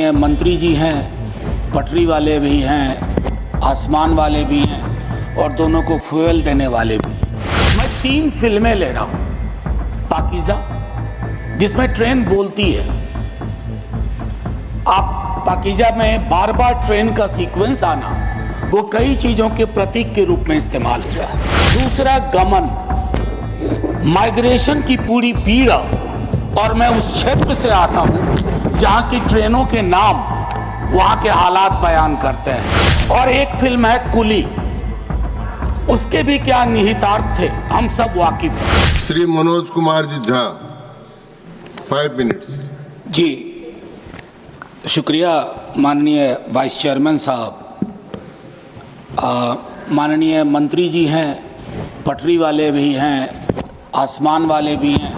माननीय मंत्री जी हैं, पटरी वाले भी हैं, आसमान वाले भी हैं और दोनों को फ्यूल देने वाले भी हैं। मैं 3 फिल्में ले रहा हूँ। पाकीज़ा, जिसमें ट्रेन बोलती है। आप पाकीज़ा में बार बार ट्रेन का सीक्वेंस आना, वो कई चीज़ों के प्रतीक के रूप में इस्तेमाल हुआ है। दूसरा, गमन, माइग्रेशन की पूरी पीड़ा, और मैं उस क्षेत्र से आता हूँ जहाँ की ट्रेनों के नाम वहाँ के हालात बयान करते हैं। और एक फिल्म है कुली, उसके भी क्या निहितार्थ थे हम सब वाकिफ हैं। श्री मनोज कुमार जी झा, 5 मिनट्स। जी शुक्रिया माननीय वाइस चेयरमैन साहब। माननीय मंत्री जी हैं, पटरी वाले भी हैं, आसमान वाले भी हैं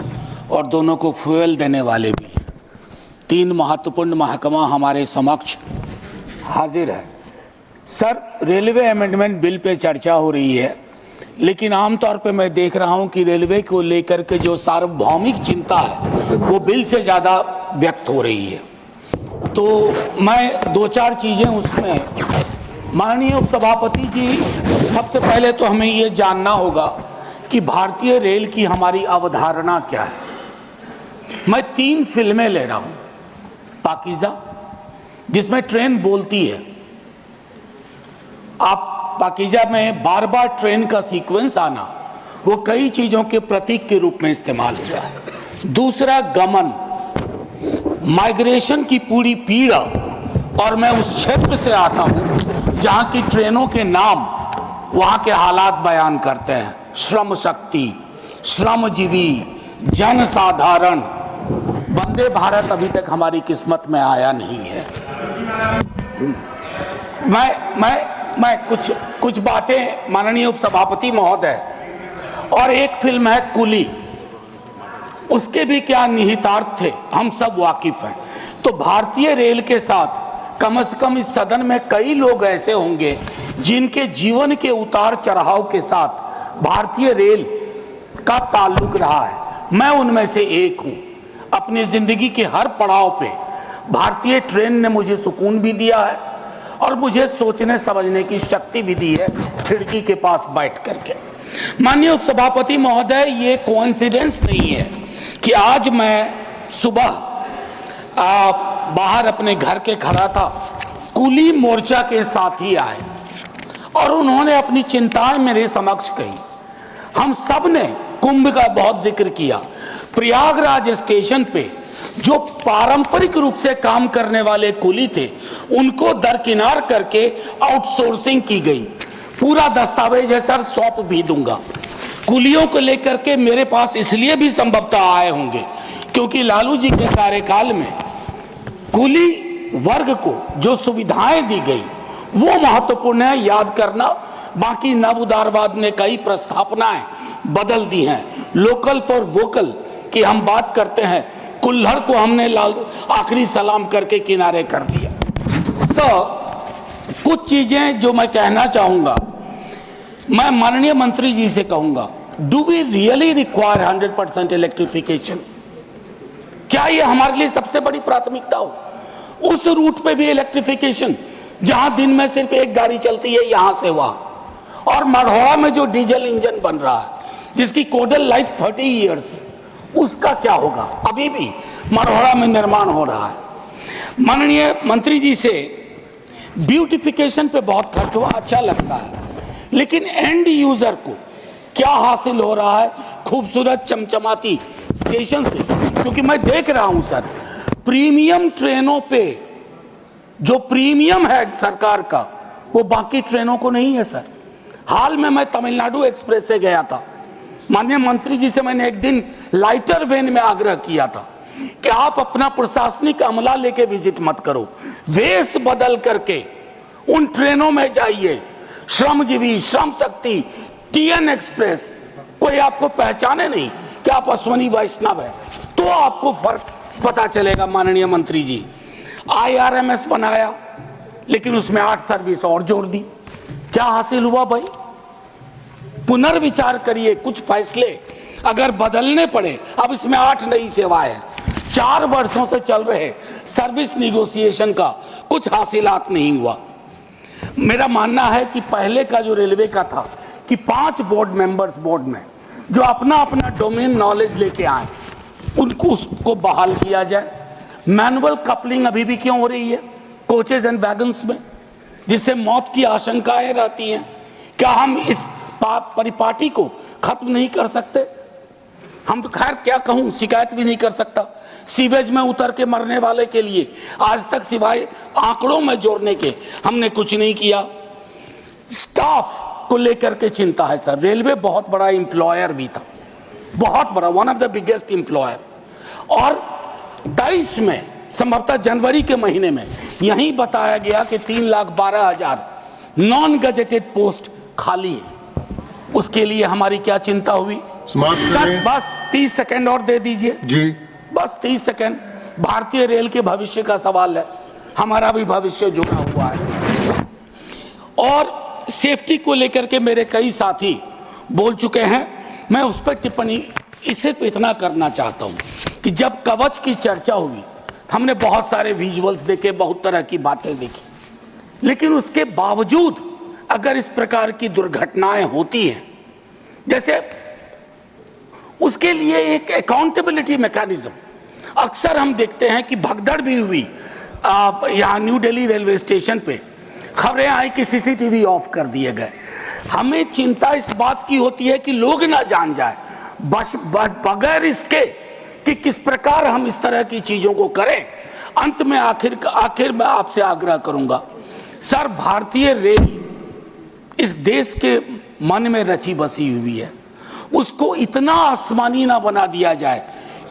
और दोनों को फ्यूल देने वाले भी हैं। 3 महत्वपूर्ण महकमा हमारे समक्ष हाजिर है। Sir, railway amendment bill pay चर्चा हो रही है, लेकिन आमतौर पे मैं देख रहा हूं कि रेलवे को लेकर के जो सार्वभौमिक चिंता है वो बिल से ज़्यादा व्यक्त हो रही है। तो मैं 2-4 चीज़ें उसमें, माननीय उपसभापति जी, सबसे पहले तो हमें ये जानना होगा कि भारतीय रेल की हमारी अवधारणा क्या है। मैं 3 फिल्में ले रहा हूं। पाकीज़ा, जिसमें ट्रेन बोलती है। आप पाकीज़ा में बार बार ट्रेन का सीक्वेंस आना, वो कई चीज़ों के प्रतीक के रूप में इस्तेमाल हुआ है। दूसरा, गमन, माइग्रेशन की पूरी पीड़ा, और मैं उस क्षेत्र से आता हूं जहां की ट्रेनों के नाम वहां के हालात बयान करते हैं। श्रम शक्ति, श्रमजीवी, जनसाधारण। वंदे भारत अभी तक हमारी किस्मत में आया नहीं है। मैं कुछ बातें, माननीय उपसभापति महोदय, और एक फिल्म है कुली, उसके भी क्या निहितार्थ थे हम सब वाकिफ हैं। तो भारतीय रेल के साथ कम से कम इस सदन में कई लोग ऐसे होंगे जिनके जीवन के उतार चढ़ाव के साथ भारतीय रेल का ताल्लुक रहा है। मैं उनमें से एक हूं। अपनी जिंदगी के हर पड़ाव पे भारतीय ट्रेन ने मुझे सुकून भी दिया है और मुझे सोचने समझने की शक्ति भी दी है, खिड़की के पास बैठ करके। माननीय उपसभापति महोदय, ये कोइंसिडेंस नहीं है कि आज मैं सुबह बाहर अपने घर के खड़ा था, कुली मोर्चा के साथी आए और उन्होंने अपनी चिंताएं मेरे समक्ष कही। हम सब ने कुंभ का बहुत जिक्र किया। प्रयागराज स्टेशन पे जो पारंपरिक रूप से काम करने वाले कुली थे, उनको दरकिनार करके आउटसोर्सिंग की गई। पूरा दस्तावेज है सर, सौंप भी दूंगा। कुलियों को लेकर के मेरे पास इसलिए भी संभवतः आए होंगे क्योंकि लालू जी के कार्यकाल में कुली वर्ग को जो सुविधाएं दी गई वो महत्वपूर्ण है, याद करना। बाकी नव उदारवाद ने कई प्रस्थापनाएं बदल दी हैं। लोकल फॉर वोकल की हम बात करते हैं, कुल्हड़ को हमने आखिरी सलाम करके किनारे कर दिया। कुछ चीजें जो मैं कहना चाहूंगा, मैं माननीय मंत्री जी से कहूंगा, do we really require 100% electrification? क्या ये हमारे लिए सबसे बड़ी प्राथमिकता हो? उस रूट पे भी इलेक्ट्रिफिकेशन जहां दिन में सिर्फ एक गाड़ी चलती है यहां से वहां, और मढ़ौरा में जो डीजल इंजन बन रहा है जिसकी कोडल लाइफ 30 ईयर्स है, उसका क्या होगा? अभी भी मढ़ौरा में निर्माण हो रहा है। माननीय मंत्री जी से ब्यूटिफिकेशन पे बहुत खर्च हुआ, अच्छा लगता है, लेकिन एंड यूजर को क्या हासिल हो रहा है खूबसूरत चमचमाती स्टेशन से? क्योंकि मैं देख रहा हूं सर, प्रीमियम ट्रेनों पे जो प्रीमियम है सरकार का, वो बाकी ट्रेनों को नहीं है सर। हाल में मैं तमिलनाडु एक्सप्रेस से गया था। माननीय मंत्री जी से मैंने एक दिन लाइटर वेन में आग्रह किया था कि आप अपना प्रशासनिक अमला लेके विजिट मत करो, वेश बदल करके उन ट्रेनों में जाइए। श्रमजीवी, श्रम शक्ति, टीएन एक्सप्रेस, कोई आपको पहचाने नहीं कि आप अश्वनी वैष्णव है, तो आपको फर्क पता चलेगा। माननीय मंत्री जी, IRMS बनाया, लेकिन उसमें 8 सर्विस और जोड़ दी। क्या हासिल हुआ भाई? पुनर्विचार करिए, कुछ फैसले अगर बदलने पड़े। अब इसमें 8 नई सेवाएं हैं, 4 वर्षों से चल रहे सर्विस निगोशिएशन का कुछ हासिलात नहीं हुआ। मेरा मानना है कि पहले का जो रेलवे का था कि 5 बोर्ड मेंबर्स बोर्ड में जो अपना अपना डोमेन नॉलेज लेके आए, उनको उसको बहाल किया जाए। मैनुअल कपलिंग अभी भी क्यों हो रही है कोचेज एंड वैगन्स में, जिससे मौत की आशंकाएं रहती हैं? क्या हम इस परिपाटी को खत्म नहीं कर सकते? हम तो खैर क्या कहूं, शिकायत भी नहीं कर सकता। सीवेज में उतर के मरने वाले के लिए आज तक सिवाय आंकड़ों में जोड़ने के हमने कुछ नहीं किया। स्टाफ को लेकर के चिंता है सर। रेलवे बहुत बड़ा एम्प्लॉयर भी था, बहुत बड़ा, one of the biggest employer. और 23 में संभवतः जनवरी के महीने में यही बताया गया कि 3,12,000 नॉन गजेटेड पोस्ट खाली है। उसके लिए हमारी क्या चिंता हुई? समाप्त बस 30 सेकंड और दे दीजिए जी, बस 30 सेकंड। भारतीय रेल के भविष्य का सवाल है, हमारा भी भविष्य जुड़ा हुआ है। और सेफ्टी को लेकर के मेरे कई साथी बोल चुके हैं, मैं उस पर टिप्पणी इसे पे इतना करना चाहता हूं कि जब कवच की चर्चा हुई, हमने बहुत सारे विजुअल्स देखे, बहुत तरह की बातें देखी, लेकिन उसके बावजूद अगर इस प्रकार की दुर्घटनाएं होती हैं, जैसे उसके लिए एक अकाउंटेबिलिटी मैकेनिज्म, अक्सर हम देखते हैं कि भगदड़ भी हुई यहाँ न्यू दिल्ली रेलवे स्टेशन पे, खबरें आई कि सीसीटीवी ऑफ कर दिए गए। हमें चिंता इस बात की होती है कि लोग ना जान जाए, बगैर इसके कि किस प्रकार हम इस तरह की चीजों को करें। अंत में आखिर मैं आपसे आग्रह करूंगा सर, भारतीय रेल इस देश के मन में रची बसी हुई है, उसको इतना आसमानी ना बना दिया जाए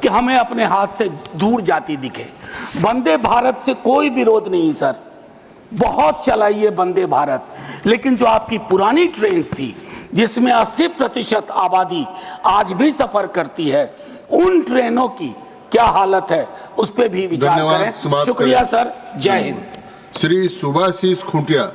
कि हमें अपने हाथ से दूर जाती दिखे। वंदे भारत से कोई विरोध नहीं सर, बहुत चलाइए वंदे भारत, लेकिन जो आपकी पुरानी ट्रेन थी जिसमें 80% आबादी आज भी सफर करती है, उन ट्रेनों की क्या हालत है उस पर भी विचार करें। शुक्रिया सर, जय हिंद। श्री सुभाषिष खुंटिया।